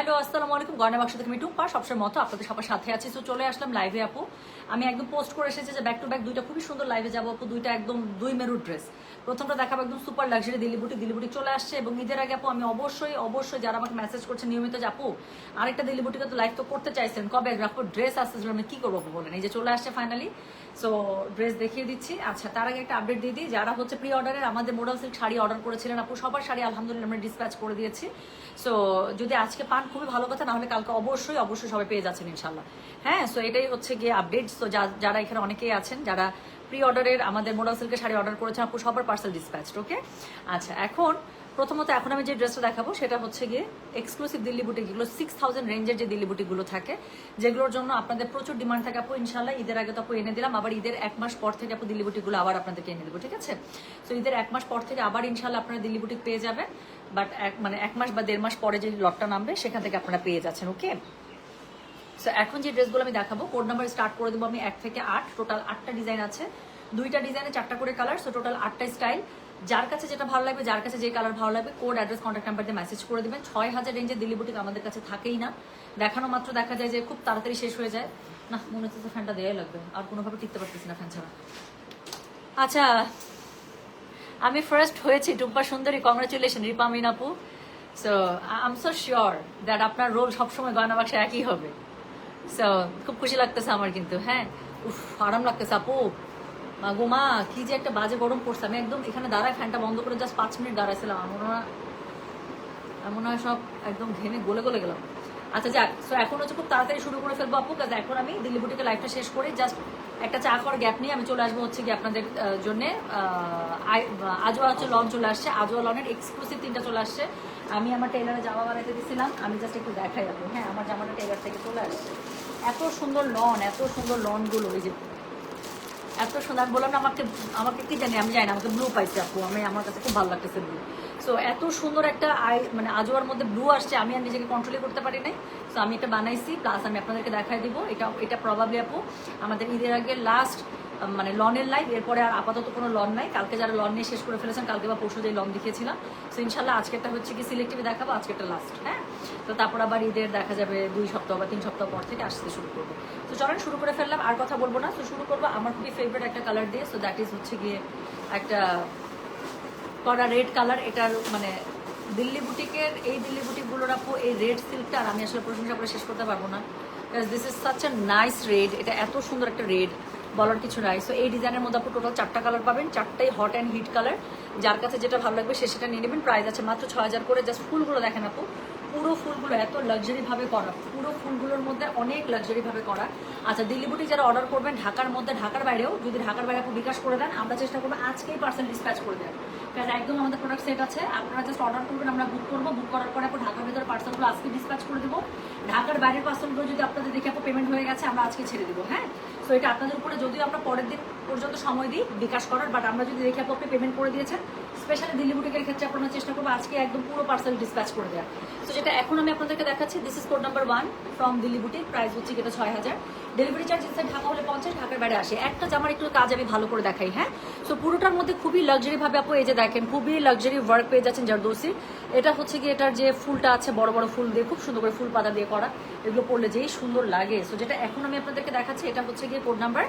Hello আসসালামু আলাইকুম, গয়না বাক্স থেকে আমি টুম্পা সবসময় মতো আপনাদের সবার সাথে আছি। তো চলে আসলাম লাইভে আপু। আমি একদম পোস্ট করে এসেছি যে ব্যাক টু ব্যাক দুইটা খুবই সুন্দর লাইভে যাবো আপু, দুইটা একদম দুই মেরুর ড্রেস। প্রথমটা দেখাবো একদম সুপার লাক্সারি দিল্লি বুটিক চলে আসছে, এবং ঈদের আগে আপু আমি অবশ্যই যারা আমাকে মেসেজ করছে নিয়মিত যে আপু আরেকটা দিল্লি বুটিকে তো লাইভ তো করতে চাইছেন, কবে রাখবো, ড্রেস আসছে, আমি কি করবো বলেন। এই যে চলে আসছে ফাইনালি, সো ড্রেস দেখিয়ে দিচ্ছি। আচ্ছা, তার আগে একটা আপডেট দিয়ে দিই, যারা হচ্ছে প্রি অর্ডারের আমাদের মোডাল সিল্ক শাড়ি অর্ডার করেছিলেন আপু, সবার শাড়ি আলহামদুলিল্লাহ আমরা ডিসপ্যাচ করে দিয়েছি। সো যদি আজকে পান খুবই ভালো কথা, না হলে কালকে অবশ্যই সবাই পেয়ে যাচ্ছেন ইনশাল্লাহ। হ্যাঁ, সো এটাই হচ্ছে গিয়ে আপডেট। সো যারা এখানে অনেকেই আছেন যারা প্রি অর্ডারের আমাদের মোডাল সিল্কের শাড়ি অর্ডার করেছেন আপু, সবার পার্সেল ডিসপ্যাচ। ওকে, আচ্ছা প্রথমত এখন আমি যে ড্রেসটা দেখাবো সেটা হচ্ছে গিয়ে এক্সক্লুসিভ দিল্লি বুটিক, যেগুলো 6000 রেঞ্জের যে দিল্লি বুটিকগুলো থাকে, যেগুলোর জন্য আপনাদের প্রচুর ডিমান্ড থাকে আপু। ইনশাল্লাহ ঈদের আগে তো আপু এনে দিলাম, আবার ঈদের 1 মাস পর থেকে আপু দিল্লি বুটিকগুলো আবার আপনাদেরকে এনে দেবো, ঠিক আছে? সো ঈদের 1 মাস পর থেকে আবার ইনশাল্লাহ আপনারা দিল্লি বুটিক পেয়ে যাবেন, বাট 1 মাস বা 1.5 মাস পরে যে লটটা নামবে সেখান থেকে আপনারা পেয়ে যাচ্ছেন। ওকে, সো এখন যে ড্রেসগুলো আমি দেখাবো, কোড নাম্বার স্টার্ট করে দেবো আমি 1 থেকে 8, টোটাল 8টা ডিজাইন আছে, 2টা ডিজাইনে 4টা করে কালার, সো টোটাল 8টা স্টাইল। যার কাছে যেটা ভালো লাগবে, যার কাছে যে কালার ভালো লাগবে, কোড, অ্যাড্রেস, কন্ট্যাক্ট নাম্বার দিয়ে মেসেজ করে দেবেন। 6000 রেঞ্জের দিল্লি বুটিক আমাদের কাছে থাকেই না, দেখানো মাত্র দেখা যায় যে খুব তাড়াতাড়ি শেষ হয়ে যায়। না, মনে হচ্ছে ফ্যানটা দেওয়াই লাগবে, আর কোনোভাবে টিকতে পারতেছি না ফ্যান ছাড়া। আচ্ছা, আমি ফার্স্ট হয়েছি টুম্পা সুন্দরী, কংগ্রাচুলেশন রিপা মিন আপু। So I am so sure that আপনার রোল সবসময় গয়না বাক্সে একই হবে। সো খুব খুশি লাগতেছে আমার কিন্তু। হ্যাঁ, উফ, আরাম লাগতেছে আপু। গোমা কি যে একটা বাজে গরম পড়ছে, আমি একদম এখানে দাঁড়ায় ফ্যানটা বন্ধ করে জাস্ট 5 মিনিট দাঁড়াইছিলাম, এমন হয় সব একদম ঘেমে গলে গেলাম। আচ্ছা যাক, সো এখন হচ্ছে খুব তাড়াতাড়ি শুরু করে ফেলবো আপু, কাজ এখন আমি দিল্লি বুটিকে লাইফটা শেষ করে জাস্ট একটা চা খাওয়ার গ্যাপ নিয়ে আমি চলে আসবো হচ্ছে কি আপনাদের জন্য। আজওয়া হচ্ছে লন চলে আসছে, আজওয়া লনের এক্সক্লুসিভ 3টা চলে আসছে। আমি আমার টেলারে জামা বানাইতে দিয়েছিলাম, আমি জাস্ট একটু দেখাই আপু। হ্যাঁ, আমার জামাটা টেলার থেকে চলে আসছে। এত সুন্দর লনগুলো, এই যে এত সুন্দর। আমি বললাম না, আমাকে কি জানি, আমি জানি না, আমাকে ব্লু পাইছে আপু, আমার কাছে খুব ভালো লাগতেছে ব্লু। সো এত সুন্দর একটা মানে আজওয়ার মধ্যে ব্লু আসছে, আমি আর নিজেকে কন্ট্রোলই করতে পারি নাই। সো আমি এটা বানাইছি, প্লাস আমি আপনাদেরকে দেখাই দিব। এটা প্রবাবলি আপু আমাদের ঈদের আগে লাস্ট মানে লনের লাইভ, এরপরে আর আপাতত কোনো লন নাই। কালকে যারা লন নিয়ে শেষ করে ফেলেছেন, কালকে বা পরশু যে লন দেখিয়েছিলাম, সো ইনশাল্লাহ আজকেরটা হচ্ছে কি সিলেক্টিভ দেখাবো, আজকেরটা লাস্ট। হ্যাঁ, তো তারপর আবার ঈদের দেখা যাবে 2 সপ্তাহ বা 3 সপ্তাহ পর থেকে আসতে শুরু করবো। তো চলেন শুরু করে ফেললাম, আর কথা বলবো না। তো শুরু করবো আমার খুবই ফেভারিট একটা কালার দিয়ে। সো দ্যাট ইজ হচ্ছে গিয়ে একটা কড়া রেড কালার। এটার মানে দিল্লি বুটিকের এই দিল্লি বুটিকগুলোর আপু এই রেড সিল্কটা আর আমি আসলে প্রশংসা করে শেষ করতে পারবো না, this is such a nice red. এটা এত সুন্দর একটা রেড, বলার কিছু নাই। সো এই ডিজাইনের মধ্যে আপু টোটাল 4টা কালার পাবেন, 4টাই হট অ্যান্ড হিট কালার। যার কাছে যেটা ভালো লাগবে সেটা নিয়ে নেবেন। প্রাইস আছে মাত্র 6000 করে। জাস্ট ফুলগুলো দেখেন আপু, পুরো ফুলগুলো এত লাক্সারি ভাবে করা, পুরো ফুলগুলোর মধ্যে অনেক লাক্সারি ভাবে করা। আচ্ছা, দিল্লি বুটিক যারা অর্ডার করবেন ঢাকার মধ্যে, ঢাকার বাইরেও, যদি ঢাকার বাইরে আপু বিকাশ করে দেন, আমরা চেষ্টা করবো আজকেই পার্সেল ডিসপ্যাচ করে দেন, কারণ একদম আমাদের প্রোডাক্ট সেট আছে। আপনারা জাস্ট অর্ডার করবেন, আমরা বুক করবো, বুক করার পরে আপু ঢাকার ভিতরে পার্সেলগুলো আজকে ডিসপ্যাচ করে দেবো। ঢাকার বাইরের পার্সেলগুলো যদি আপনাদের দেখে আপু পেমেন্ট হয়ে গেছে, আমরা আজকে ছেড়ে দেবো। হ্যাঁ, সো এটা আপনাদের উপরে, যদিও আমরা পরের দিন পর্যন্ত সময় দিই বিকাশ করার, বাট আমরা যদি দেখি আপু আপনি পেমেন্ট করে দিয়েছেন, স্পেশালি দিল্লি বুটিকের ক্ষেত্রে আপনারা চেষ্টা করবো আজকে একদম পুরো পার্সেল ডিসপ্যাচ করে দেওয়া। তো যেটা এখন আমি আপনাদেরকে দেখাচ্ছি, this is code number 1 from Delhi boutique. Price হচ্ছে এটা 6000। ডেলিভারি চার্জ ইনসাইড ঢাকা হলে 50, ঢাকার বাইরে আসে। একটা জামার একটু কাজ আমি ভালো করে দেখাই। হ্যাঁ, সো পুরোটার মধ্যে খুবই লাক্সারি ভাবে আপু এই যে দেখেন, খুবই লাক্সারি ওয়ার্ক পেয়ে যাচ্ছেন জারদৌসি। এটা হচ্ছে কি এটার যে ফুলটা আছে, বড় বড় ফুল দিয়ে খুব সুন্দর করে ফুল পাতা দিয়ে করা, এগুলো পড়লে যেই সুন্দর লাগে। সো যেটা এখন আমি আপনাদেরকে দেখাচ্ছি, এটা হচ্ছে গিয়ে কোড নাম্বার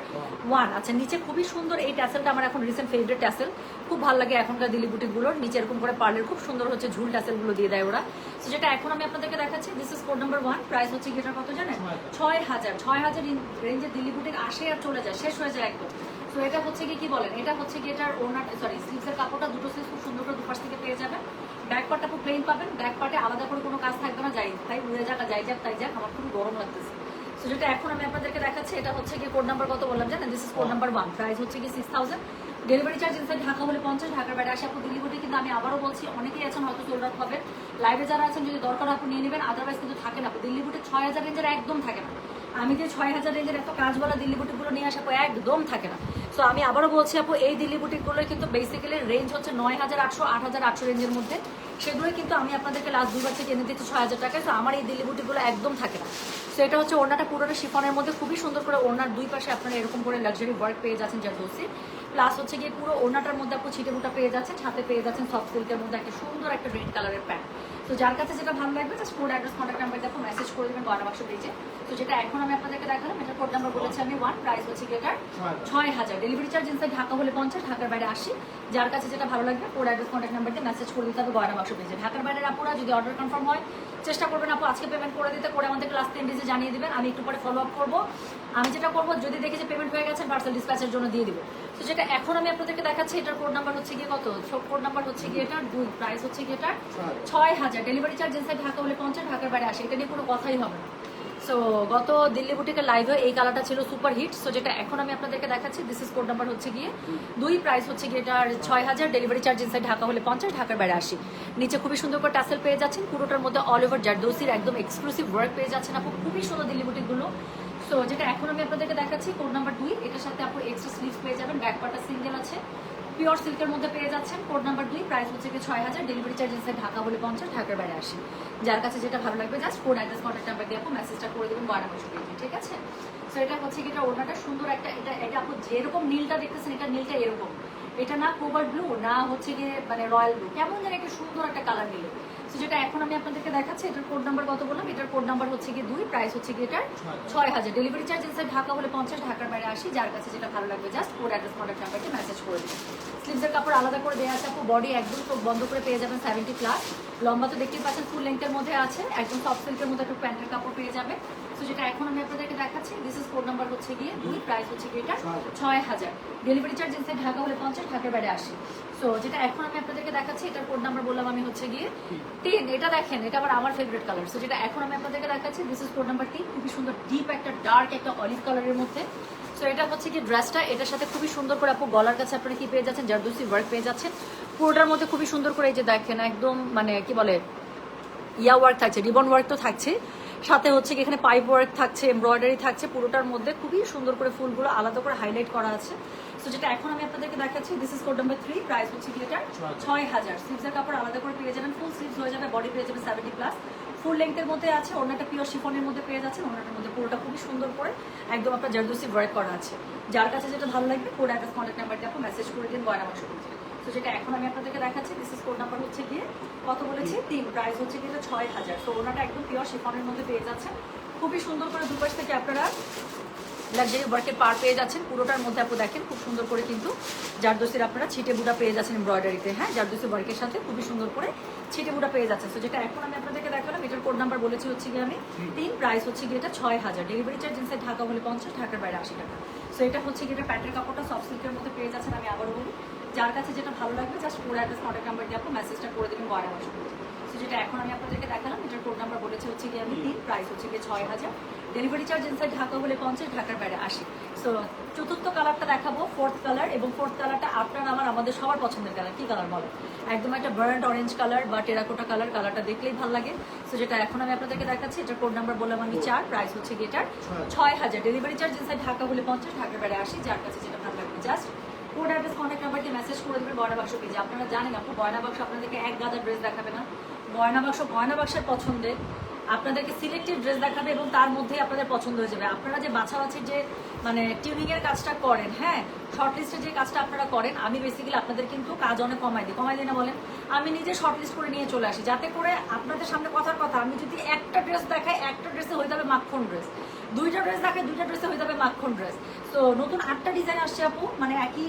1। আচ্ছা, নিচে খুবই সুন্দর এই ট্যাসেলটা আমার এখন রিসেন্ট ফেভারিট ট্যাসেল, খুব ভালো লাগে এখনকার দিল্লি বুটিকগুলোর। নিচে এরকম করে পার্লের খুব সুন্দর হচ্ছে ঝুল ট্যাসেলগুলো দিয়ে দেয় ওরা। সো যেটা এখন আমি আপনাদেরকে দেখাচ্ছি, this is code number 1। Price হচ্ছে কি এটার কত জানেন? 6000 রেঞ্জের দিল্লি বুটিক আসে আর চলে যায়, শেষ হয়ে যায় একদম। তো এটা হচ্ছে কি বলেন, এটা হচ্ছে কি এটার ওনার স্লিভসের কাপড়টা দুটো স্লিভ খুব সুন্দর করে দুপাশ থেকে পেয়ে যাবেন। ব্যাক পার্টটা খুব প্লেন পাবেন, ব্যাক পার্টে আলাদা করে কোনো কাজ থাকবে না। যাই তাই উড়ে যাক, যাই যাক তাই যাক, আমার খুব গরম লাগতেছে। সো যেটা এখন আমি আপনাদেরকে দেখাচ্ছি, এটা হচ্ছে কি কোড নাম্বার কত বললাম জানেন? This is code number 1। Price হচ্ছে কি 6000। ডেলিভারি চার্জ ইনসাইড ঢাকা হলে 50, ঢাকার বাইরে আসে আপু দিল্লি বুটিক। কিন্তু আমি আবারও বলছি, অনেকেই আছেন হয়তো সোল্ড আউট পাবেন, লাইভে যারা আছেন যদি দরকার আপু নিয়ে নেবেন, আদারওয়াইজ কিন্তু থাকে না। দিল্লি বুটিক 6000 রেঞ্জের একদম থাকে না। আমি যে 6000 রেঞ্জের এত কাজওয়ালা দিল্লি বুটিকগুলো নিয়ে আসা একদম থাকে না। সো আমি আবারও বলছি আপু, এই দিল্লি বুটিকগুলোর কিন্তু বেসিক্যালি রেঞ্জ হচ্ছে 9800, 8800 রেঞ্জের মধ্যে। সেগুলোই কিন্তু আমি আপনাদেরকে লাস্ট 2বার থেকে এনে দিচ্ছি 6000 টাকায়। তো আমার এই দিল্লি বুটিকগুলো একদম থাকে না। সো এটা হচ্ছে ওড়নাটা পুরোটা শিফনের মধ্যে খুবই সুন্দর করে, ওড়নার 2 পাশে আপনারা এরকম করে লাক্সারি ওয়ার্ক পেয়ে যাচ্ছেন জারদৌসি। প্লাস হচ্ছে গিয়ে পুরো ওড়নাটার মধ্যে আপনি ছিটে মোটা পেয়ে যাচ্ছেন, সাথে পেয়ে যাচ্ছেন সফট সিল্কের মধ্যে একটা সুন্দর একটা রেড কালারের প্যান্ট। তো যার কাছে যেটা ভালো লাগবে just code address contact number দিয়ে মেসেজ করে দেবেন গয়না বাক্স পেজে। তো যেটা এখন আমি আপনাদেরকে দেখালাম এটার কোড নাম্বার বলেছি আমি 1, প্রাইস হচ্ছে গিয়ে এটার 6000, ডেলিভারি চার্জ ইনসাইড ঢাকা হলে 50, ঢাকার বাইরে 80। যার কাছে যেটা ভালো লাগবে কোড অ্যাড্রেস কন্ট্যাক্ট নাম্বার দিয়ে মেসেজ করে দিতে হবে গয়না বাক্স পেজে। ঢাকার বাইরের আপুরা যদি অর্ডার কনফার্ম হয় চেষ্টা করবেন আপু আজকে পেমেন্ট করে দিতে, করে আমাদের লাস্ট 10 ডেজে জানিয়ে দিবেন, আমি একটু পরে ফলো আপ করবো। আমি যেটা করবো যদি দেখি যে পেমেন্ট হয়ে গেছে পার্সেল ডিসপ্যাচের জন্য দিয়ে দিব। তো যেটা এখন আমি আপনাদেরকে দেখাচ্ছি এটার কোড নাম্বার হচ্ছে গিয়ে কত, কোড নাম্বার হচ্ছে গিয়ে এটার 2, প্রাইস হচ্ছে গিয়ে এটার 6000, ডেলিভারি চার্জ ইনসাইড ঢাকা হলে 50, ঢাকার বাইরে 80। এটা নিয়ে কোনো কথাই হবে না। সো গত দিল্লি বুটিকের লাইভে এই কালারটা ছিল সুপার হিট। সো যেটা এখন আমি আপনাদেরকে দেখাচ্ছি দিস ইজ কোড নাম্বার হচ্ছে গিয়ে 2, প্রাইস হচ্ছে গিয়ে এটার 6000, ডেলিভারি চার্জ ইনসাইড ঢাকা হলে 50, ঢাকার বাইরে 80। নিচে খুবই সুন্দর করে টাসেল পেয়ে যাচ্ছেন, পুরোটার মধ্যে অল ওভার জারদৌসির একদম এক্সক্লুসিভ ওয়ার্ক পেয়ে যাচ্ছেন আপু, খুবই সুন্দর দিল্লি বুটিকগুলো। সো যেটা এখন আমি আপনাদেরকে দেখাচ্ছি কোড নাম্বার 2, এটার সাথে আপু এক্সট্রা স্লিভস পেয়ে যাবেন, ব্যাক পার্টটা সিঙ্গেল আছে, পিওর সিল্কের মধ্যে পেয়ে যাচ্ছেন। কোড নাম্বার 2, প্রাইস হচ্ছে গিয়ে 6000, ডেলিভারি চার্জ ইনসাইড ঢাকা হলে 50, ঢাকার বাইরে 80। যার কাছে যেটা ভালো লাগবে just code address contact number দিয়ে আপু মেসেজটা করে দেবেন গয়না বাক্স পেজে, ঠিক আছে? সো এটা হচ্ছে কি এটা ওড়নাটা সুন্দর একটা, এটা আপু যেরকম নীলটা দেখতেছেন এটা নীলটা এরকম, এটা না কোবাল্ট ব্লু না হচ্ছে গিয়ে মানে রয়্যাল ব্লু, কেমন যেন একটা সুন্দর একটা কালার নিল। সো যেটা এখন আমি আপনাদেরকে দেখাচ্ছি এটার কোড নাম্বার কত বললাম, এটার কোড নাম্বার হচ্ছে গিয়ে 2, প্রাইস হচ্ছে গিয়ে এটার 6000, ডেলিভারি চার্জ ইনসাইড ঢাকা হলে 50, ঢাকার বাইরে 80। যার কাছে যেটা ভালো লাগবে জাস্ট কোড অ্যাড্রেস কন্ট্যাক্ট নাম্বারটি মেসেজ করে দিন। স্লিভসের কাপড় আলাদা করে দেওয়া আছে আপু, বডি একদম চোখ বন্ধ করে পেয়ে যাবেন 70+, লম্বা তো দেখতেই পাচ্ছেন ফুল লেন্থের মধ্যে আছে, একদম সফট সিল্কের মধ্যে একটু প্যান্টের কাপড় পেয়ে যাবে। তো যেটা এখন আমি আপনাদেরকে দেখাচ্ছি দিস ইজ কোড নাম্বার হচ্ছে গিয়ে 2, প্রাইস হচ্ছে গিয়ে এটা 6000, ডেলিভারি চার্জ ইনসাইড ঢাকা হলে 50, ঢাকার বাইরে 80। সো যেটা এখন আমি আপনাদেরকে দেখাচ্ছি এটার কোড নাম্বার বললাম আমি হচ্ছে গিয়ে 10, এটা দেখেন এটা আবার আমার ফেভারিট কালার। সো যেটা এখন আমি আপনাদেরকে দেখাচ্ছি দিস ইজ কোড নাম্বার 3, খুবই সুন্দর ডিপ একটা ডার্ক একটা অলিভ কালারের মধ্যে। সো এটা হচ্ছে কি ড্রেসটা, এটার সাথে খুবই সুন্দর করে আপু গলার কাছে আপনারা কি পেয়ে যাচ্ছেন, জারদৌসি ওয়ার্ক পেয়ে যাচ্ছেন পুরোটার মধ্যে, খুবই সুন্দর করে এই যে দেখেন একদম মানে কি বলে ইয়া ওয়ার্ক থাকছে, রিবন ওয়ার্ক তো থাকছে, সাথে হচ্ছে কি এখানে পাইপ ওয়ার্ক থাকছে, এমব্রয়ডারি থাকছে, পুরোটার মধ্যে খুবই সুন্দর করে ফুলগুলো আলাদা করে হাইলাইট করা আছে। সো যেটা এখন আমি আপনাদেরকে দেখাচ্ছি this is code number 3, price হচ্ছে কি এটা 6000, স্লিভসের কাপড় আলাদা করে পেয়ে যাবেন, ফুল স্লিভস হয়ে যাবে, বডি পেয়ে যাবেন 70+, ফুল লেন্থের মধ্যে আছে, ওনাটা পিওর শিফনের মধ্যে পেয়ে যাচ্ছেন, ওনাটার মধ্যে পুরোটা খুবই সুন্দর করে একদম আপনার জারদৌসি ওয়ার্ক করা আছে। যার কাছে যেটা ভালো লাগবে কোড অ্যাড্রেস কন্ট্যাক্ট নাম্বার দিয়ে আপনি মেসেজ করে দিন গয়না বাক্স পেজে। তো যেটা এখন আমি আপনাদেরকে দেখাচ্ছি দিস ইজ কোড নাম্বার হচ্ছে গিয়ে কত বলেছি 3, প্রাইস হচ্ছে গিয়ে 6000। তো ওনাটা একদম পিওর শিফনের মধ্যে পেয়ে যাচ্ছেন, খুবই সুন্দর করে দুপাশ থেকে আপনারা লাক্সারি ওয়ার্কের পার পেয়ে যাচ্ছেন, পুরোটার মধ্যে আপনি দেখেন খুব সুন্দর করে কিন্তু জারদৌসির আপনারা ছিটে বুটা পেয়ে যাচ্ছেন এমব্রয়ডারিতে, হ্যাঁ জারদৌসি ওয়ার্কের সাথে খুবই সুন্দর করে ছিটে বুটা পেয়ে যাচ্ছেন। তো যেটা এখন আমি আপনাদেরকে দেখালাম এটার কোড নাম্বার বলেছি হচ্ছে গিয়ে আমি 3, প্রাইস হচ্ছে গিয়ে এটা 6000, ডেলিভারি চার্জ ইনসাইড ঢাকা হলে 50, ঢাকার বাইরে 80 টাকা। সো এটা হচ্ছে গিয়ে প্যান্টের কাপড়টা সফট সিল্কের মধ্যে পেয়ে যাচ্ছেন, আমি আবার বলি যার কাছে যেটা ভালো লাগবে just code address contact number দিয়ে আপনি মেসেজটা করে দেবেন গয়না বাক্স পেজে। সো যেটা এখন আমি আপনাদেরকে দেখালাম এটার কোড নাম্বার বলেছি হচ্ছে গিয়ে আমি 3, প্রাইস হচ্ছে গিয়ে 6000, ডেলিভারি চার্জ ইনসাইড ঢাকা হলে 50, ঢাকার বাইরে 80। সো চতুর্থ কালারটা দেখাবো, ফোর্থ কালার, এবং ফোর্থ কালারটা আপনার আমাদের সবার পছন্দের কালার। কি কালার বলো, একদম একটা বার্ন্ট অরেঞ্জ কালার বা টেরাকোটা কালার, কালারটা দেখলেই ভালো লাগে। সো যেটা এখন আমি আপনাদেরকে দেখাচ্ছি এটার কোড নাম্বার বললাম আমি 4, প্রাইস হচ্ছে গিয়ে এটার 6000, ডেলিভারি চার্জ ইনসাইড ঢাকা হলে 50, ঢাকার বাইরে 80। যার কাছে যেটা ভালো লাগবে জাস্ট কোড অ্যাড্রেস কন্ট্যাক্ট নাম্বারকে মেসেজ করে দেবেন গয়না বাক্স পেজে। আপনারা জানেন আপু গয়না বাক্স আপনাদেরকে এক গাদা ড্রেস দেখাবে না, গয়না বাক্সের পছন্দে আপনাদেরকে সিলেক্টেড ড্রেস দেখাবে এবং তার মধ্যে আপনাদের পছন্দ হয়ে যাবে। আপনারা যে বাছাবাছির যে মানে টিউনিং এর কাজটা করেন, হ্যাঁ শর্ট লিস্টের যে কাজটা আপনারা করেন, আমি বেসিক্যালি আপনাদের কিন্তু কাজ অনেক কমাই দিই না বলেন, আমি নিজে শর্ট লিস্ট করে নিয়ে চলে আসি যাতে করে আপনাদের সামনে কথার কথা আমি যদি একটা ড্রেস দেখাই একটা ড্রেসে হয়ে যাবে মাখন ড্রেস, দুইটা ড্রেস দেখাই দুইটা ড্রেসে হয়ে যাবে মাখন ড্রেস। তো নতুন 8টা ডিজাইন আসছে আপু, মানে একই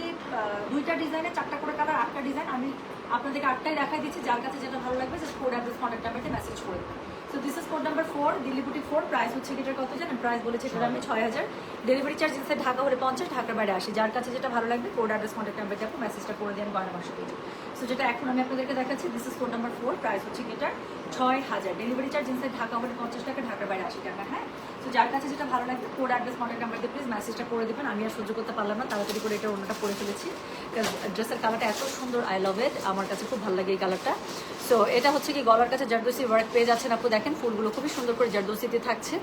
2টা ডিজাইনে 4টা করে কালার 8টা ডিজাইন, আমি আপনাদেরকে 8টাই দেখাই দিচ্ছি। যার কাছে যেটা ভালো লাগবে জাস্ট কোড অ্যাড্রেস কন্ট্যাক্ট নাম্বারতে মেসেজ করে দেবেন। So this is code number 4, Delhi boutique 4, price হচ্ছে এটার কত জানেন, প্রাইস বলেছে এটার আমি 6000, ডেলিভারি চার্জ ইনসাইড ঢাকা হলে 50, ঢাকার বাইরে 80। যার কাছে যেটা ভালো লাগবে কোড অ্যাড্রেস কন্ট্যাক্ট নাম্বারতে আপনি মেসেজটা করে দেন গয়না বাক্স পেজে। সো যেটা এখন আমি আপনাদেরকে দেখাচ্ছি this is code number 4, price হচ্ছে এটার 6000, ডেলিভারি চার্জ ইনসাইড ঢাকা হলে 50 টাকা, ঢাকার বাইরে 80 টাকা, হ্যাঁ। তো যার কাছে যেটা ভালো লাগবে কোড অ্যাড্রেস কন্ট্যাক্ট নাম্বার দিয়ে প্লিজ মেসেজটা করে দেবেন। আমি আর সহ্য করতে পারলাম না, তাড়াতাড়ি করে এটা অন্যটা পরে ফেলেছি, ড্রেসের কালারটা এত সুন্দর, আই লাভ ইট, আমার কাছে খুব ভালো লাগে এই কালারটা। সো এটা হচ্ছে কি গলার কাছে জারদৌসি ওয়ার্ক পেয়ে যাচ্ছেন আপু, দেখেন ফুলগুলো খুবই সুন্দর করে জারদৌসিতে থাকছে।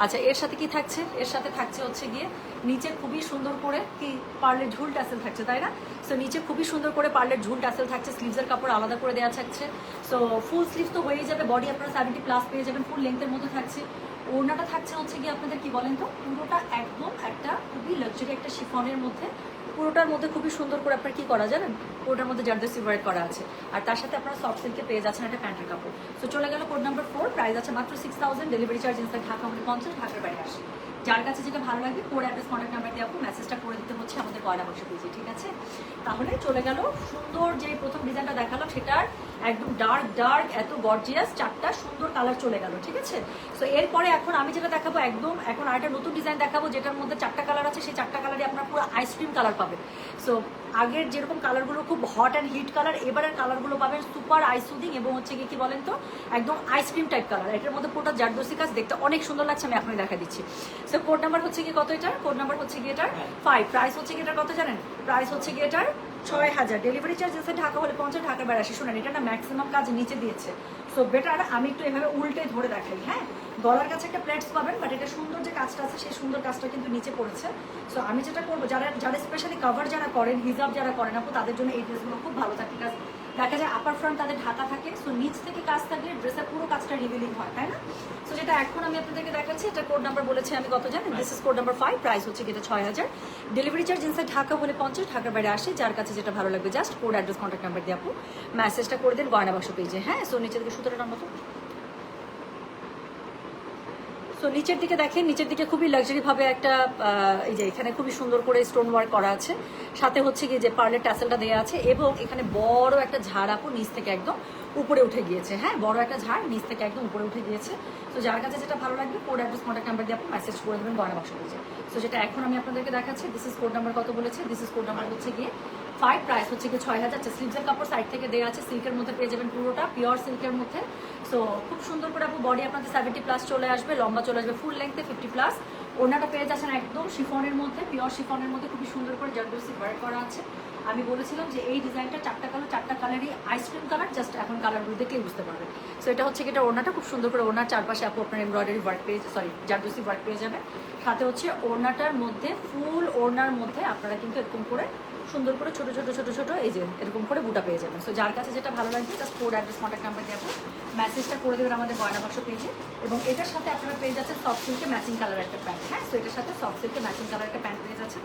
আচ্ছা এর সাথে কি থাকছে, এর সাথে থাকছে হচ্ছে গিয়ে নিচে খুবই সুন্দর করে কি পার্লের ঝুল টাসেল থাকছে, তাই না? সো নিচে খুবই সুন্দর করে পার্লের ঝুল টাসেল থাকছে, স্লিভসের কাপড় আলাদা করে দেওয়া থাকছে। সো ফুল স্লিভ তো হয়েই যাবে, বডি আপনারা 70+ পেয়ে যাবেন, ফুল লেন্থের মধ্যে থাকছে। ওড়নাটা থাকছে হচ্ছে গিয়ে আপনাদের কি বলেন তো, পুরোটা একদম একটা খুবই লাক্সারি একটা শিফনের মধ্যে পুরোটার মধ্যে খুবই সুন্দর করে আপনার কি করা জানেন, পুরোটার মধ্যে জারদোসি ওয়ার্ক করা আছে, আর তার সাথে আপনারা সফট সিল্কে পেয়ে যাচ্ছেন একটা প্যান্টের কাপড়। তো চলে গেল কোড নাম্বার 4, প্রাইস আছে মাত্র 6000, ডেলিভারি চার্জ ইনসাইড ঢাকা আমাদের 50, ঢাকার বাইরে আসে। যার কাছে যেটা ভালো লাগবে কোড অ্যাড্রেস কন্ট্যাক্ট নাম্বার দিয়ে আপনি মেসেজটা করে দিতে হচ্ছে আমাদের গয়না বাক্স পেজে, ঠিক আছে? তাহলে চলে গেল সুন্দর যে প্রথম ডিজাইনটা দেখালাম সেটার একদম ডার্ক এত গর্জিয়াস 4টা সুন্দর কালার চলে গেল, ঠিক আছে? সো এরপরে এখন আমি যেটা দেখাবো একদম এখন আরেকটা নতুন ডিজাইন দেখাবো যেটার মধ্যে 4টা কালার আছে, সেই 4টা কালারই আপনার পুরো আইসক্রিম কালার পাবেন। সো আগের যেরকম কালারগুলো খুব হট অ্যান্ড হিট কালার, এবারের কালারগুলো পাবেন সুপার আইসুদিং এবং হচ্ছে কি বলেন তো একদম আইসক্রিম টাইপ কালার। এটার মধ্যে পুরোটা জারদোসি কাজ, দেখতে অনেক সুন্দর লাগছে, আমি এখনই দেখা দিচ্ছি। সো কোড নাম্বার হচ্ছে কি কত এটার? কোড নাম্বার হচ্ছে কি এটার 5, প্রাইস হচ্ছে কি এটার কত জানেন? প্রাইস হচ্ছে কি এটার 6000, ডেলিভারি চার্জ এসে ঢাকা হলে 50, ঢাকার বাইরে আসে। শোনেন এটা না ম্যাক্সিমাম কাজ নিচে দিয়েছে, সো বেটার আমি একটু এভাবে উল্টে ধরে দেখাই। হ্যাঁ, গলার কাছে একটা প্লেটস পাবেন, বাট এটা সুন্দর যে কাজটা আছে সেই সুন্দর কাজটা কিন্তু নিচে পড়েছে। সো আমি যেটা করবো যারা স্পেশালি কভার যারা করেন, হিজাব যারা করেন আপু, তাদের জন্য এই ড্রেসগুলো খুব ভালো থাকে। কাজ দেখা যায় আপার ফ্রন্ট তাদের ঢাকা থাকে, সো নিচ থেকে কাজ থাকলে ড্রেসের পুরো কাজটা রিভিলিং হয়, তাই না? সো যেটা এখন আমি আপনাদেরকে দেখাচ্ছি এটা কোড নাম্বার বলেছি আমি কত জানেন? This is code number 5, price হচ্ছে এটা 6000, ডেলিভারি চার্জ ইনসাইড ঢাকা হলে 50, ঢাকার বাইরে আসে। যার কাছে যেটা ভালো লাগবে just code address contact number দিয়ে আপু মেসেজটা করে দিন গয়না বাক্স পেজে। হ্যাঁ, সো নিচে থেকে সুতরাং নাম্বার তো সো নিচের দিকে দেখেন, নিচের দিকে খুবই লাক্সারি ভাবে একটা এই যে এখানে খুবই সুন্দর করে স্টোন ওয়ার্ক করা আছে, সাথে হচ্ছে কি যে পার্লের ট্যাসেলটা দেওয়া আছে এবং এখানে বড় একটা ঝাড় আপু নিচ থেকে একদম উপরে উঠে গিয়েছে। হ্যাঁ, বড় একটা ঝাড় নিচ থেকে একদম উপরে উঠে গিয়েছে। তো যার কাছে যেটা ভালো লাগবে কোড অ্যাড্রেস কন্ট্যাক্ট নাম্বার দিয়ে আপনি মেসেজ করে দেবেন গয়না বাক্স পেজে। সো যেটা এখন আমি আপনাদেরকে দেখাচ্ছি দিস ইজ কোড নাম্বার কত বলেছে? দিস ইজ কোড নাম্বার হচ্ছে গিয়ে 5, প্রাইস হচ্ছে কি 6000। স্লিভসের কাপড় সাইড থেকে দেওয়া আছে, সিল্কের মধ্যে পেয়ে যাবেন, পুরোটা পিওর সিল্কের মধ্যে। সো খুব সুন্দর করে আপু বডি আপনাদের 70+ চলে আসবে, লম্বা চলে আসবে ফুল লেন্থে 50+। ওড়নাটা পেয়ে যাচ্ছেন একদম শিফনের মধ্যে, পিওর শিফনের মধ্যে খুবই সুন্দর করে জারদোসি ওয়ার্ক করা আছে। আমি বলেছিলাম যে এই ডিজাইনটা 4টা কালারই আইসক্রিম কালার, জাস্ট এখন কালারগুলো দেখলেই বুঝতে পারবেন। সো এটা হচ্ছে এটা ওড়নাটা খুব সুন্দর করে, ওড়নার চারপাশে আপু আপনার এমব্রয়ডারি ওয়ার্ক পেয়ে জারদোসি ওয়ার্ক পেয়ে যাবে। সাথে হচ্ছে ওড়নাটার মধ্যে ফুল ওড়নার মধ্যে আপনারা কিন্তু এরকম করে সুন্দর করে ছোট ছোট এই যে এরকম করে বুটা পেয়ে যাবেন। সো যার কাছে যেটা ভালো লাগবে just code address contact number দিয়ে আপনি মেসেজটা করে দেবেন আমাদের গয়না বাক্স পেজে। এবং এটার সাথে আপনারা পেয়ে যাচ্ছেন সফট সিল্কে ম্যাচিং কালার একটা প্যান্ট। হ্যাঁ, সো এটার সাথে সফট সিল্কে ম্যাচিং কালার একটা প্যান্ট পেয়ে যাচ্ছে।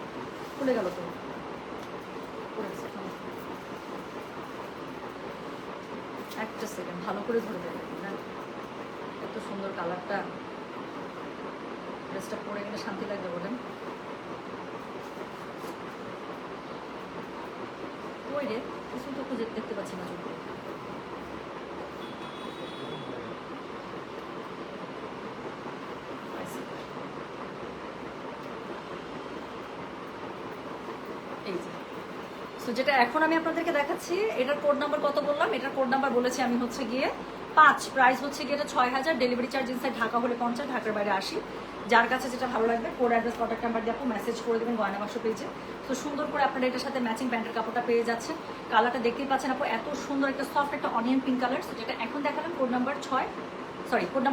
খুলে গেল তো একটা সেকেন্ড, ভালো করে ধরে দেবেন না, এত সুন্দর কালারটা, ড্রেসটা পরে গেলে শান্তি লাগবে বলেন। ওই রে কিছু তো খুঁজে দেখতে পাচ্ছি না চোখে। এই যে সো যেটা এখন আমি আপনাদেরকে দেখাচ্ছি এটার কোড নাম্বার কত বললাম? এটার কোড নাম্বার বলেছি আমি হচ্ছে গিয়ে 5, প্রাইস হচ্ছে গিয়ে এটা 6000, ডেলিভারি চার্জ ইনসাইড ঢাকা হলে 50, ঢাকার বাইরে 80। যার কাছে যেটা ভালো লাগবে কোড অ্যাড্রেস কন্ট্যাক্ট নাম্বার দিয়ে আপনি মেসেজ করে দেবেন গয়না বাক্স পেজে। তো সুন্দর করে আপনারা এটার সাথে ম্যাচিং প্যান্টের কাপড়টা পেয়ে যাচ্ছেন। কালারটা দেখতেই পাচ্ছেন আপু, এত সুন্দর একটা সফট একটা অনিয়ন পিঙ্ক কালার। যেটা এখন দেখালাম code number 5, code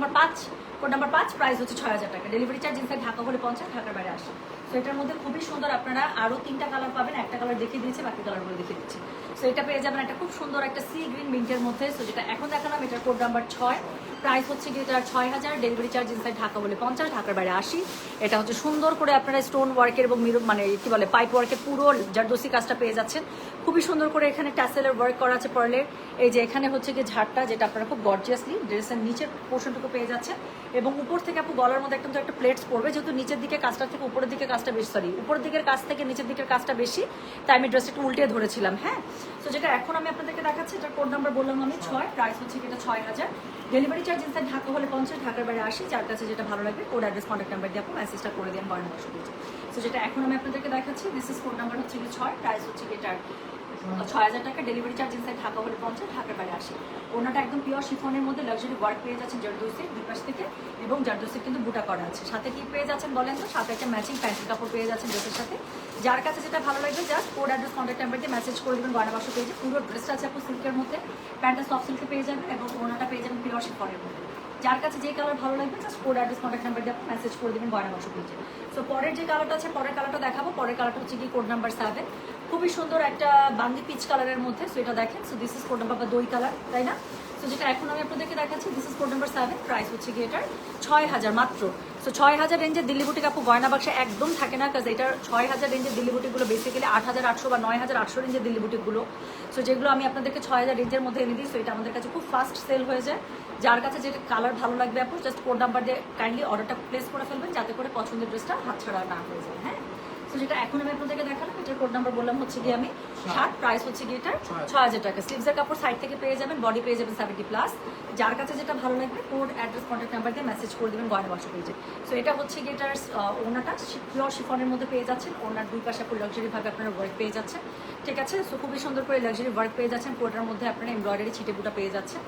number 5, price হচ্ছে 6000 টাকা, ডেলিভারি চার্জ ইনসাইড ঢাকা হলে 50, ঢাকার বাইরে 80। সো এটার মধ্যে খুবই সুন্দর আপনারা আরও 3টা কালার পাবেন, একটা কালার দেখিয়ে দিয়েছে, বাকি কালারগুলো দেখিয়ে দিচ্ছি। সো এটা পেয়ে যাবেন একটা খুব সুন্দর একটা সি গ্রিন মিন্টের মধ্যে। সো যেটা এখন দেখালাম এটার কোড নাম্বার 6, প্রাইস হচ্ছে কি এটার 6000, ডেলিভারি চার্জ ইনসাইড ঢাকা হলে 50, ঢাকার বাইরে 80। এটা হচ্ছে সুন্দর করে আপনারা স্টোন ওয়ার্কের এবং মানে কি বলে পাইপ ওয়ার্কের পুরো জারদোসি কাজটা পেয়ে যাচ্ছেন। খুবই সুন্দর করে এখানে ট্যাসেলের ওয়ার্ক করা আছে পার্লের। এই যে এখানে হচ্ছে কি ঝাড়টা, যেটা আপনারা খুব গর্জিয়াসলি ড্রেসের নিচের পোর্শনটুকু পেয়ে যাচ্ছেন এবং উপর থেকে আপু গলার মধ্যে একদম একটা প্লেটস পড়বে, যেহেতু নিচের দিকে কাজটা থেকে উপরের দিকে কাজটা বেশি, উপরের দিকের কাজ থেকে নিচের দিকের কাজটা বেশি, তাই আমি ড্রেসটা একটু উল্টে ধরেছিলাম। হ্যাঁ, তো যেটা এখন আমি আপনাদেরকে দেখাচ্ছি এটার কোড নাম্বার বললাম আমি 6, প্রাইস হচ্ছে এটা 6000, ডেলিভারি চার্জ ইনসাইড ঢাকা হলে 50, ঢাকার বাইরে 80। যার কাছে যেটা ভালো লাগবে কোড অ্যাড্রেস কন্ট্যাক্ট নাম্বার দিয়ে আপনি মেসেজটা করে দেন গয়না বাক্স পেজে। তো যেটা এখন আমি আপনাদেরকে দেখাচ্ছি দিস ইজ কোড নাম্বার হচ্ছে 6, প্রাইস হচ্ছে এটার 6000 টাকা, ডেলিভারি চার্জ ইনসাইড ঢাকা হলে 50, ঢাকার বাইরে 80। ওনাটা একদম পিওর শিফনের মধ্যে লাক্সারি ওয়ার্ক পেয়ে যাচ্ছেন জারদোসির দুই পাশ থেকে এবং জারদোসির কিন্তু বুটা করা আছে। সাথে কি পেয়ে যাচ্ছেন বলেন তো? সাথে একটা ম্যাচিং প্যান্টের কাপড় পেয়ে যাচ্ছেন ড্রেসের সাথে। যার কাছে যেটা ভালো লাগবে just code address contact number দিয়ে মেসেজ করে দেবেন গয়না বাক্স পেজে। পুরো ড্রেসটা আছে আপনি সিল্কের মধ্যে, প্যান্টটা সফট সিল্কে পেয়ে যাবেন এবং ওনাটা পেয়ে যাবেন পিওর শিফনের মধ্যে। যার কাছে যে কালার ভালো লাগবে just code address contact number দিয়ে মেসেজ করে দেবেন গয়না বাক্স পেজে। সো পরের যে কালারটা আছে, পরের কালারটা দেখাবো। পরের কালারটা হচ্ছে কি কোড নাম্বার 7, খুবই সুন্দর একটা বাঙ্গি পিচ কালারের মধ্যে। সো এটা দেখেন, so this is code number বা দই কালার, তাই না? সো যেটা এখন আমি আপনাদেরকে দেখাচ্ছি this is code number 7, price হচ্ছে কি এটার 6000 মাত্র। সো সো 6000 রেঞ্জের দিল্লি বুটিক আপু গয়না বাক্সে একদম থাকে না, কাজ এটার 6000 রেঞ্জের দিল্লি বুটিকগুলো বেসিক্যালি 8800 বা 9800 রেঞ্জের দিল্লি বুটিকগুলো। সো যেগুলো আমি আপনাদেরকে 6000 রেঞ্জের মধ্যে এনে দিই, সো এটা আমাদের কাছে খুব ফাস্ট সেল হয়ে যায়। যার কাছে যেটা কালার ভালো লাগবে আপু জাস্ট কোড নাম্বার দিয়ে কাইন্ডলি অর্ডারটা প্লেস করে ফেলবেন, যাতে করে পছন্দের ড্রেসটা হাতছাড়া না হয়ে যায়। হ্যাঁ, তো যেটা এখন আমি আপনাদেরকে দেখালাম এটার কোড নাম্বার বললাম হচ্ছে গিয়ে আমি 60, প্রাইস হচ্ছে গিয়ে এটার 6000 টাকা। স্লিভসের কাপড় সাইড থেকে পেয়ে যাবেন, বডি পেয়ে যাবেন 70+। যার কাছে যেটা ভালো লাগবে কোড, অ্যাড্রেস, কন্ট্যাক্ট নাম্বার দিয়ে মেসেজ করে দেবেন গয়না বাক্স পেজে। সো এটা হচ্ছে গিয়ে এটার ওনাটা পিওর শিফনের মধ্যে পেয়ে যাচ্ছেন, ওনার দুই পাশে পুরো লাক্সারি ভাবে আপনারা ওয়ার্ক পেয়ে যাচ্ছেন, ঠিক আছে। সো খুবই সুন্দর করে লাক্সারি ওয়ার্ক পেয়ে যাচ্ছেন, কোডের মধ্যে আপনারা এমব্রয়ডারি ছিটে বুটা পেয়ে যাচ্ছেন।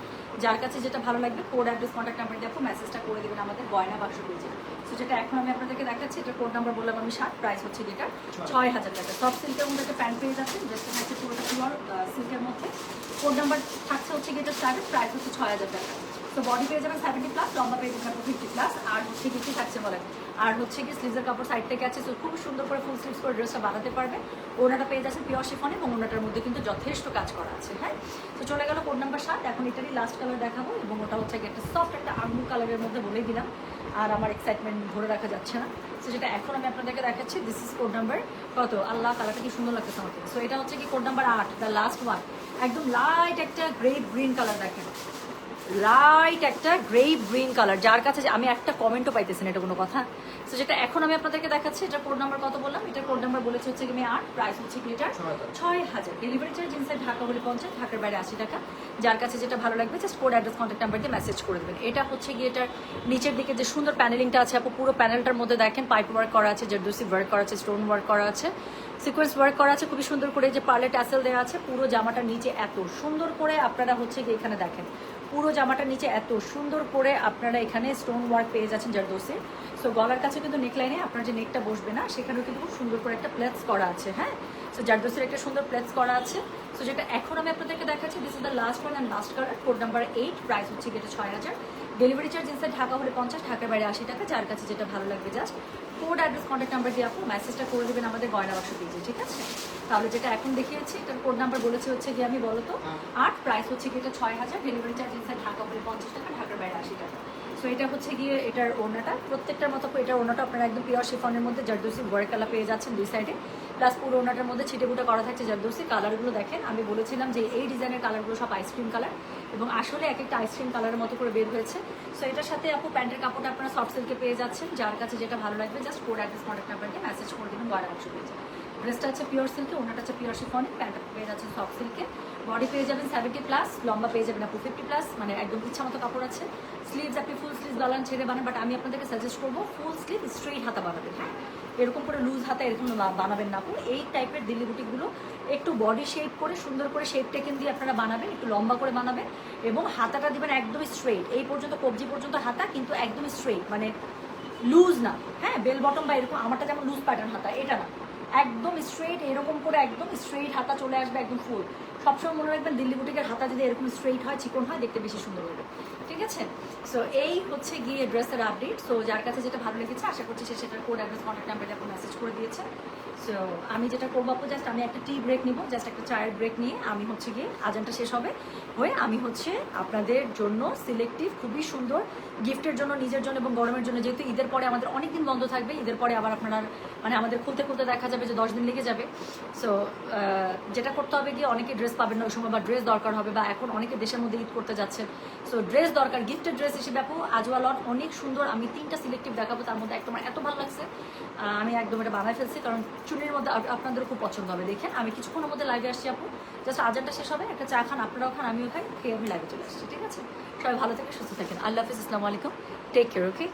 যার কাছে যেটা ভালো লাগবে কোড, অ্যাড্রেস, কন্ট্যাক্ট নাম্বার দিয়ে আপনি মেসেজটা করে দেবেন আমাদের গয়না বাক্স পেজে। সো যেটা এখন আমি আপনাদেরকে দেখাচ্ছি এটার কোড নাম্বার বললাম আমি 60, প্রাইস হচ্ছে গিয়ে এটা 6000 টাকা। সফট সিল্কের মধ্যে একটা প্যান্ট পেয়ে যাচ্ছেন, ড্রেসটা থাকছে পুরোটা পিওর সিল্কের মধ্যে। কোড নাম্বার থাকছে হচ্ছে গিয়ে এটা 7, প্রাইস হচ্ছে 6000 টাকা। তো বডি পেয়ে যাবেন 70+, লম্বা পেয়ে যাবেন 50+, আর হচ্ছে কি থাকছে বলেন, আর হচ্ছে কি স্লিভসের কাপড় সাইড থেকে আছে, তো খুব সুন্দর করে ফুল স্লিভস করে ড্রেসটা বানাতে পারবে। ওনাটা পেয়ে যাচ্ছে পিওর শিফন এবং ওনাটার মধ্যে কিন্তু যথেষ্ট কাজ করা আছে। হ্যাঁ, তো চলে গেল কোড নাম্বার 7। এখন এটারই লাস্ট কালার দেখাবো এবং ওটা হচ্ছে একটা সফট একটা আঙ্গুর কালারের মধ্যে বলেই দিলাম, আর আমার এক্সাইটমেন্ট ধরে রাখা যাচ্ছে না। সো যেটা এখন আমি আপনাদেরকে দেখাচ্ছি, দিস ইজ কোড নাম্বার কত, আল্লাহ কালারটা কি সুন্দর লাগছে আমাকে। সো এটা হচ্ছে কি code number 8, the last one. একদম লাইট একটা গ্রেপ গ্রিন কালার, দেখেন লাইট একটা গ্রেপ গ্রিন কালার। যার কাছে আমি একটা কমেন্টও পাইতেছি না, এটা কোনো কথা। সো যেটা এখন আমি আপনাদেরকে দেখাচ্ছি এটা কোড নাম্বার কত বললাম, এটা কোড নাম্বার বলেছে হচ্ছে কি 8, প্রাইস হচ্ছে কি এটা 6000। ডেলিভারি চার্জ ইনসাইড ঢাকা হলে 50, ঢাকার বাইরে 80 টাকা। যার কাছে যেটা ভালো লাগবে just code, address, contact number দিয়ে মেসেজ করে দেবেন। এটা হচ্ছে গিয়ে এটার নিচের দিকে যে সুন্দর প্যানেলিংটা আছে আপু, পুরো প্যানেলটার মধ্যে দেখেন পাইপ ওয়ার্ক করা আছে, জারদোসি ওয়ার্ক করা আছে, স্টোন ওয়ার্ক করা আছে, সিকোয়েন্স ওয়ার্ক করা আছে, খুবই সুন্দর করে যে পার্লে ট্যাসেল দেওয়া আছে। পুরো জামাটার নিচে এত সুন্দর করে আপনারা হচ্ছে কি এখানে দেখেন, পুরো জামাটার নিচে এত সুন্দর করে আপনারা এখানে স্টোন ওয়ার্ক পেয়ে যাচ্ছেন জারদোসি। সো গলার কাছে কিন্তু নেকলাইনে আপনার যে নেকটা বসবে না সেখানেও কিন্তু খুব সুন্দর করে একটা প্লেটস করা আছে। হ্যাঁ, সো জারদোসির একটা সুন্দর প্লেটস করা আছে। সো যেটা এখন আমি আপনাদেরকে দেখাচ্ছি, this is the last one and last colour, code number 8, price হচ্ছে এটা 6000। ডেলিভারি চার্জ ইনসাইড ঢাকা হলে 50, ঢাকার বাইরে 80 টাকা। যার কাছে যেটা ভালো লাগবে just code, address, contact number দিয়ে আপনি মেসেজটা করে দেবেন আমাদের গয়না বাক্স পেজে, ঠিক আছে। তাহলে যেটা এখন দেখিয়েছি এটার কোড নাম্বার বলেছে হচ্ছে গিয়ে আমি বলতো 8, প্রাইস হচ্ছে গিয়ে এটা 6000। ডেলিভারি চার্জ ইনসাইড ঢাকা হলে 50 টাকা, ঢাকার বাইরে 80 টাকা। সো এটা হচ্ছে গিয়ে এটার ওড়নাটা, প্রত্যেকটার মতো এটার ওড়নাটা আপনারা একদম পিওর শিফনের মধ্যে জারদোসি ওয়ার্ক কালার পেয়ে যাচ্ছেন দুই সাইডে, প্লাস পুরো ওড়নাটার মধ্যে ছিটে বুটা করা থাকছে জারদোসি। কালারগুলো দেখেন, আমি বলেছিলাম যে এই ডিজাইনের কালারগুলো সব আইসক্রিম কালার এবং আসলে এক একটা আইসক্রিম কালারের মতো করে বের হয়েছে। সো এটার সাথে আপু প্যান্টের কাপড়টা আপনারা সফট সিল্কে পেয়ে যাচ্ছেন। যার কাছে যেটা ভালো লাগবে just code, address, contact number দিয়ে মেসেজ করে দেবেন গয়না বাক্স পেজে। ড্রেসটা আছে পিওর সিল্কে, ওনাটা আছে পিওর শিফনে, প্যান্টটা পেয়ে যাচ্ছেন সফট সিল্কে, বডি পেয়ে যাবেন 70+, লম্বা পেয়ে যাবেন আপু 50+, মানে একদম ইচ্ছা মতো কাপড় আছে। স্লিভস আপনি ফুল স্লিভস বানান ছেড়ে বানান, বাট আমি আপনাদেরকে সাজেস্ট করবো ফুল স্লিভ স্ট্রেইট হাতা বানাবেন। হ্যাঁ, এরকম করে লুজ হাতা এরকম বানাবেন না আপু। এই টাইপের দিল্লি বুটিকগুলো একটু বডি শেপ করে সুন্দর করে শেপ টেকেন দিয়ে আপনারা বানাবেন, একটু লম্বা করে বানাবেন এবং হাতাটা দিবেন একদম স্ট্রেইট, এই পর্যন্ত কবজি পর্যন্ত হাতা, কিন্তু একদম স্ট্রেইট, মানে লুজ না। হ্যাঁ, বেল বটম বা এরকম আমারটা যেমন লুজ প্যাটার্ন হাতা, এটা না, একদম স্ট্রেইট, এরকম করে একদম স্ট্রেইট হাতা চলে আসবে, একদম ফুল। সবসময় মনে রাখবেন দিল্লি বুটিকের হাতা যদি এরকম স্ট্রেইট হয়, চিকন হয়, দেখতে বেশি সুন্দর হবে, ঠিক আছে। সো এই হচ্ছে গিয়ে ড্রেসের আপডেট। সো যার কাছে যেটা ভালো লেগেছে আশা করছি সে সেটার কোড, অ্যাড্রেস, কন্ট্যাক্ট নাম্বারে আপনি মেসেজ করে দিয়েছে। সো আমি যেটা করবো আপু, জাস্ট আমি একটা টি ব্রেক নিব, জাস্ট একটা চায়ের ব্রেক নিয়ে আমি হচ্ছে গিয়ে আজানটা শেষ হবে হয়ে আমি হচ্ছে আপনাদের জন্য সিলেক্টিভ খুবই সুন্দর গিফটের জন্য, নিজের জন্য এবং গরমের জন্য, যেহেতু ঈদের পরে আমাদের অনেক দিন বন্ধ থাকবে, ঈদের পরে আবার আপনারা মানে আমাদের খুলতে খুলতে দেখা যাবে যে 10 দিন লেগে যাবে। সো যেটা করতে হবে গিয়ে অনেকে ড্রেস পাবেন না ওই সময়, বা ড্রেস দরকার হবে, বা এখন অনেকে দেশের মধ্যে ঈদ করতে যাচ্ছেন। সো ড্রেস দরকার, গিফটের ড্রেস হিসেবে আপু আজওয়া লট অনেক সুন্দর, আমি 3টা সিলেক্টিভ দেখাবো, তার মধ্যে একটা আমার এত ভালো লাগছে আমি একদম এটা বানায় ফেলছি, কারণ চুনির মধ্যে আপনাদেরও খুব পছন্দ হবে। দেখেন আমি কিছুক্ষণের মধ্যে লাইভে আসছি আপু, জাস্ট আজানটা শেষ হবে, একটা চা খান, আপনারাও খান, আমিও খাই, খেয়ে আমি লাইভে চলে আসছি, ঠিক আছে। সবাই ভালো থেকে সুস্থ থাকেন, আল্লাহ হাফিজ, আসসালামু আলাইকুম, টেক কেয়ার, ওকে।